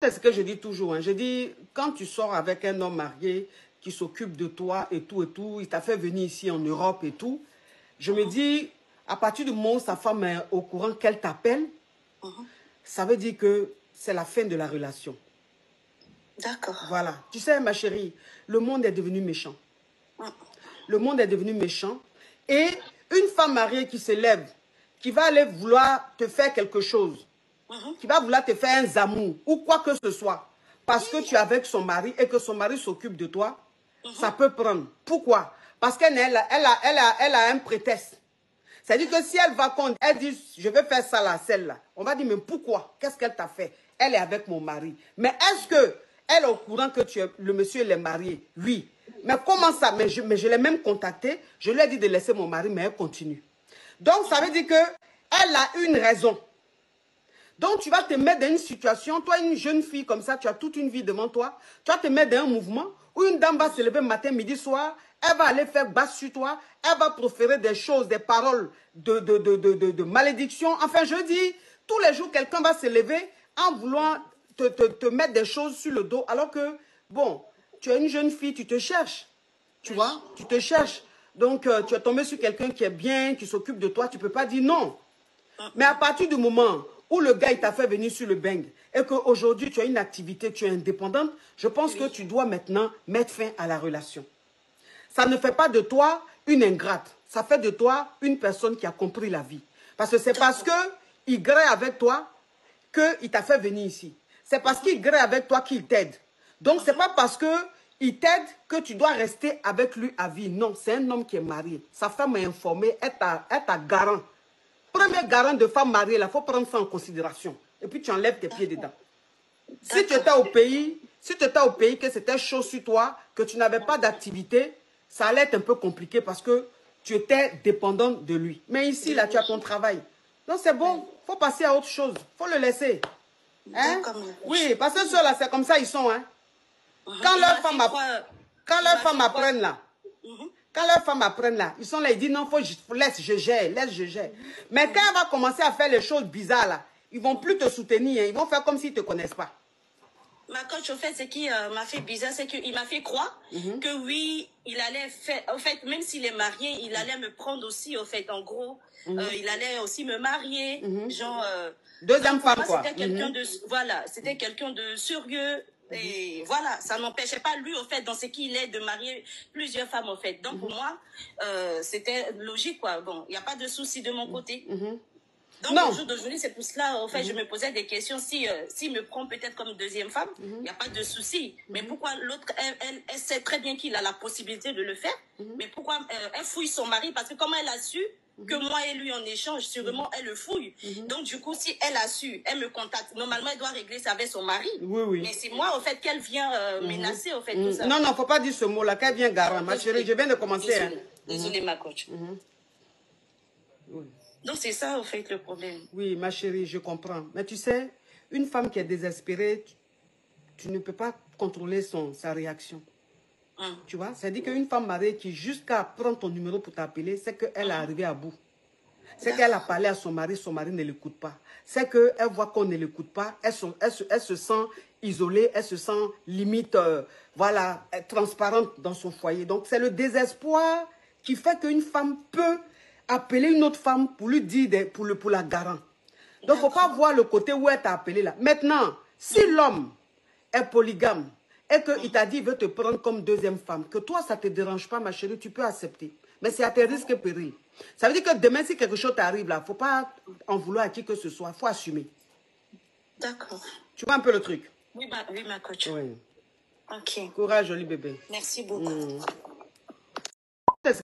C'est ce que je dis toujours. Hein. Je dis, quand tu sors avec un homme marié qui s'occupe de toi et tout, il t'a fait venir ici en Europe et tout, je me dis, à partir du moment où sa femme est au courant qu'elle t'appelle, ça veut dire que c'est la fin de la relation. D'accord. Voilà. Tu sais, ma chérie, le monde est devenu méchant. Le monde est devenu méchant. Et une femme mariée qui se lève, qui va aller vouloir te faire quelque chose, qui va vouloir te faire un zamou ou quoi que ce soit, parce que tu es avec son mari et que son mari s'occupe de toi, ça peut prendre. Pourquoi? Parce qu'elle a un prétexte. C'est-à-dire que si elle va contre, elle dit, je vais faire ça là, celle-là. On va dire, mais pourquoi? Qu'est-ce qu'elle t'a fait? Elle est avec mon mari. Mais est-ce que elle est au courant que le monsieur l'est marié? Oui. Mais comment ça? Mais je l'ai même contacté. Je lui ai dit de laisser mon mari, mais elle continue. Donc, ça veut dire qu'elle a une raison. Donc, tu vas te mettre dans une situation, toi, une jeune fille comme ça, tu as toute une vie devant toi, tu vas te mettre dans un mouvement où une dame va se lever matin, midi, soir, elle va aller faire basse sur toi, elle va proférer des choses, des paroles de malédiction. Enfin, je dis, tous les jours, quelqu'un va se lever en voulant te mettre des choses sur le dos, alors que, bon, tu es une jeune fille, tu te cherches, tu vois, tu te cherches. Donc, tu es tombé sur quelqu'un qui est bien, qui s'occupe de toi, tu ne peux pas dire non. Mais à partir du moment où le gars il t'a fait venir sur le bang et qu'aujourd'hui tu as une activité, tu es indépendante, je pense que tu dois maintenant mettre fin à la relation. Ça ne fait pas de toi une ingrate, ça fait de toi une personne qui a compris la vie. Parce que c'est parce qu'il grée avec toi qu'il t'a fait venir ici. C'est parce qu'il grée avec toi qu'il t'aide. Donc c'est pas parce qu'il t'aide que tu dois rester avec lui à vie. Non, c'est un homme qui est marié. Sa femme est informée, elle t'a garant. Premier garant de femme mariée, il faut prendre ça en considération. Et puis tu enlèves tes pieds dedans. Si tu étais au pays, que c'était chaud sur toi, que tu n'avais pas d'activité, ça allait être un peu compliqué parce que tu étais dépendante de lui. Mais ici, là, tu as ton travail. Donc c'est bon, il faut passer à autre chose. Il faut le laisser. Hein? Oui, parce que ceux-là, c'est comme ça, ils sont. Hein? Quand leurs femmes apprennent là, quand leurs femmes apprennent là, ils sont là, ils disent non, laisse, je gère. Mais quand elle va commencer à faire les choses bizarres là, ils ne vont plus te soutenir, hein, ils vont faire comme s'ils ne te connaissent pas. Ma coach, au fait, ce qui m'a fait bizarre, c'est qu'il m'a fait croire que oui, il allait faire, au fait, même s'il est marié, il allait me prendre aussi, au fait, en gros, il allait aussi me marier, genre... Deuxième femme, quoi. C'était quelqu'un de, voilà, c'était quelqu'un de sérieux. Et voilà, ça n'empêchait pas lui, au fait, dans ce qu'il est, de marier plusieurs femmes, au fait. Donc, pour moi, c'était logique, quoi. Bon, il n'y a pas de souci de mon côté. Donc, le jour d'aujourd'hui, c'est pour cela, au fait, je me posais des questions. S'il me prend peut-être comme deuxième femme, il n'y a pas de souci. Mais pourquoi l'autre, elle sait très bien qu'il a la possibilité de le faire. Mais pourquoi elle fouille son mari? Parce que comme elle a su que moi et lui en échange, sûrement elle le fouille. Donc du coup, si elle a su, elle me contacte. Normalement, elle doit régler ça avec son mari. Oui. Mais c'est moi, au fait, qu'elle vient menacer, au fait, tout ça. Non, faut pas dire ce mot-là, qu'elle vient garant. Ma chérie, je viens de commencer. Désolée, ma coach. Oui. Donc c'est ça, au fait, le problème. Oui, ma chérie, je comprends. Mais tu sais, une femme qui est désespérée, tu ne peux pas contrôler sa réaction. Tu vois, c'est-à-dire qu'une femme mariée qui, jusqu'à prendre ton numéro pour t'appeler, c'est qu'elle est arrivée à bout. C'est qu'elle a parlé à son mari ne l'écoute pas. C'est qu'elle voit qu'on ne l'écoute pas, elle se sent isolée, elle se sent limite, voilà, transparente dans son foyer. Donc c'est le désespoir qui fait qu'une femme peut appeler une autre femme pour lui dire, pour la garant. Donc il ne faut pas voir le côté où elle t'a appelé là. Maintenant, si l'homme est polygame, et qu'il t'a dit qu'il veut te prendre comme deuxième femme, que toi, ça ne te dérange pas, ma chérie, tu peux accepter. Mais c'est à tes risques et périls. Ça veut dire que demain, si quelque chose t'arrive là, il ne faut pas en vouloir à qui que ce soit, il faut assumer. D'accord. Tu vois un peu le truc? Oui, ma coach. Oui. Ok. Courage, joli bébé. Merci beaucoup.